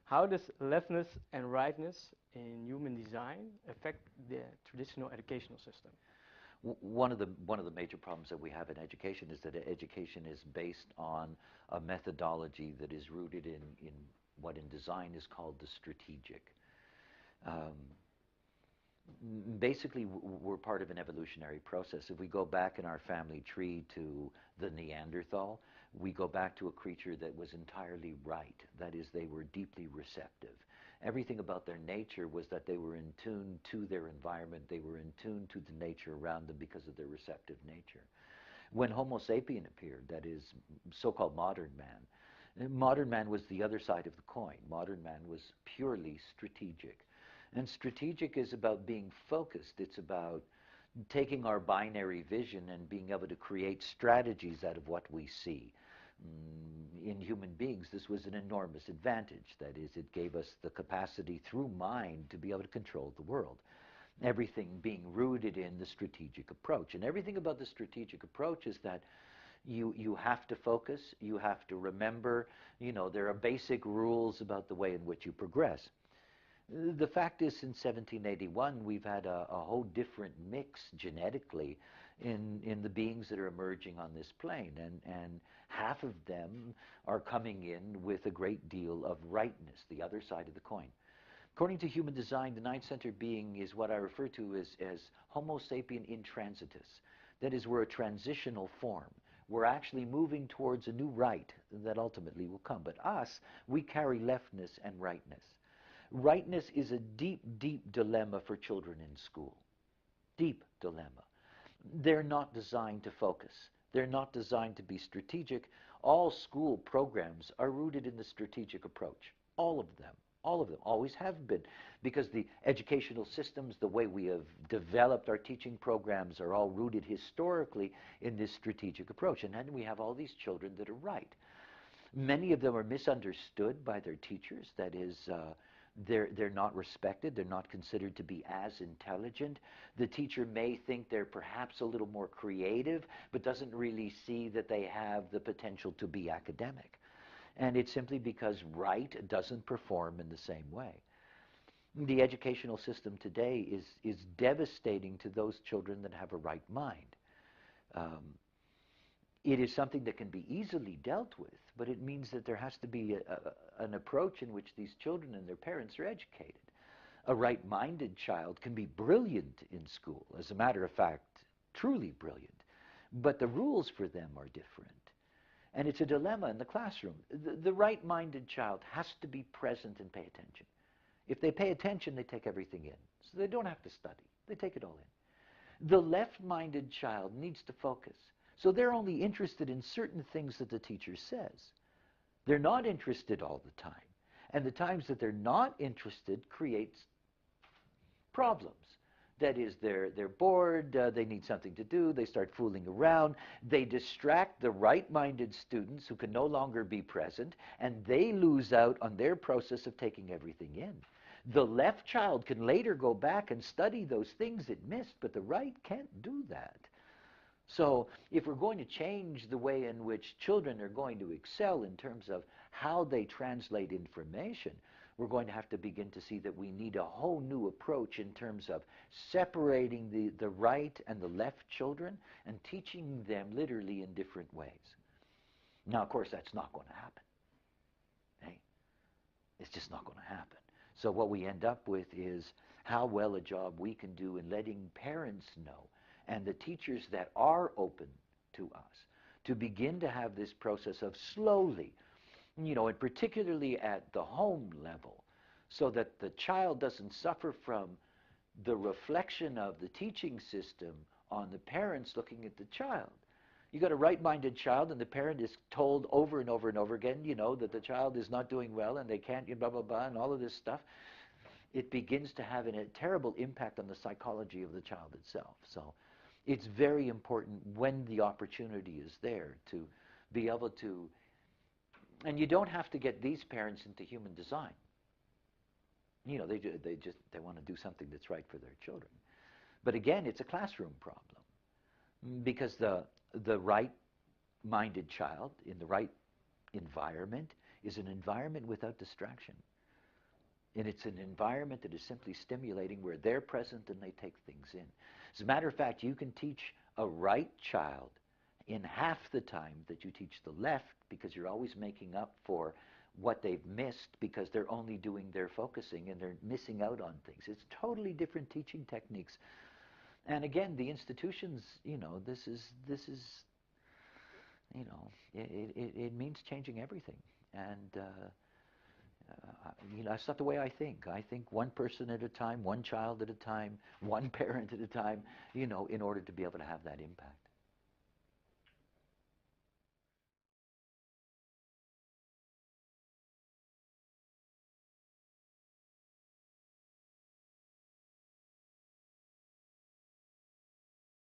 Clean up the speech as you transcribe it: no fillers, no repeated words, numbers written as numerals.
How does leftness and rightness in human design affect the traditional educational system? One of the major problems that we have in education is that education is based on a methodology that is rooted in what in design is called the strategic. Um, Basically, we're part of an evolutionary process. If we go back in our family tree to the Neanderthal, we go back to a creature that was entirely right. That is, they were deeply receptive. Everything about their nature was that they were in tune to their environment. They were in tune to the nature around them because of their receptive nature. When Homo sapien appeared, that is, so-called modern man was the other side of the coin. Modern man was purely strategic. And strategic is about being focused. It's about taking our binary vision and being able to create strategies out of what we see. In human beings, this was an enormous advantage. That is, it gave us the capacity through mind to be able to control the world. Everything being rooted in the strategic approach. And everything about the strategic approach is that you have to focus, you have to remember, there are basic rules about the way in which you progress. The fact is, since 1781, we've had a whole different mix genetically in the beings that are emerging on this plane, and half of them are coming in with a great deal of rightness, the other side of the coin. According to human design, the ninth-centered being is what I refer to as Homo sapien intransitus. That is, we're a transitional form. We're actually moving towards a new right that ultimately will come. But us, we carry leftness and rightness. Rightness is a deep, deep dilemma for children in school. Deep dilemma. They're not designed to focus. They're not designed to be strategic. All school programs are rooted in the strategic approach. All of them. All of them. Always have been. Because the educational systems, the way we have developed our teaching programs, are all rooted historically in this strategic approach. And then we have all these children that are right. Many of them are misunderstood by their teachers. That is, they're not respected. They're not considered to be as intelligent. The teacher may think they're perhaps a little more creative, but doesn't really see that they have the potential to be academic. And it's simply because right doesn't perform in the same way. The educational system today is devastating to those children that have a right mind. It is something that can be easily dealt with, but it means that there has to be an approach in which these children and their parents are educated. A right-minded child can be brilliant in school, as a matter of fact, truly brilliant, but the rules for them are different. And it's a dilemma in the classroom. The right-minded child has to be present and pay attention. If they pay attention, they take everything in. So they don't have to study. They take it all in. The left-minded child needs to focus. So they're only interested in certain things that the teacher says. They're not interested all the time. And the times that they're not interested creates problems. That is, they're bored, they need something to do, they start fooling around, they distract the right-minded students who can no longer be present, and they lose out on their process of taking everything in. The left child can later go back and study those things it missed, but the right can't do that. So if we're going to change the way in which children are going to excel in terms of how they translate information, we're going to have to begin to see that we need a whole new approach in terms of separating the right and the left children and teaching them literally in different ways. Now, of course, that's not going to happen. Hey? It's just not going to happen. So what we end up with is how well a job we can do in letting parents know, and the teachers that are open to us, to begin to have this process of slowly, and particularly at the home level, so that the child doesn't suffer from the reflection of the teaching system on the parents looking at the child. You got a right-minded child, and the parent is told over and over and over again, that the child is not doing well, and they can't, blah, blah, blah, and all of this stuff. It begins to have a terrible impact on the psychology of the child itself. So it's very important when the opportunity is there to be able to, and you don't have to get these parents into human design. They want to do something that's right for their children. But again, it's a classroom problem, because the right-minded child in the right environment is an environment without distraction. And it's an environment that is simply stimulating where they're present and they take things in. As a matter of fact, you can teach a right child in half the time that you teach the left, because you're always making up for what they've missed because they're only doing their focusing and they're missing out on things. It's totally different teaching techniques. And again, the institutions, this is it means changing everything. And that's not the way I think. I think one person at a time, one child at a time, one parent at a time, in order to be able to have that impact.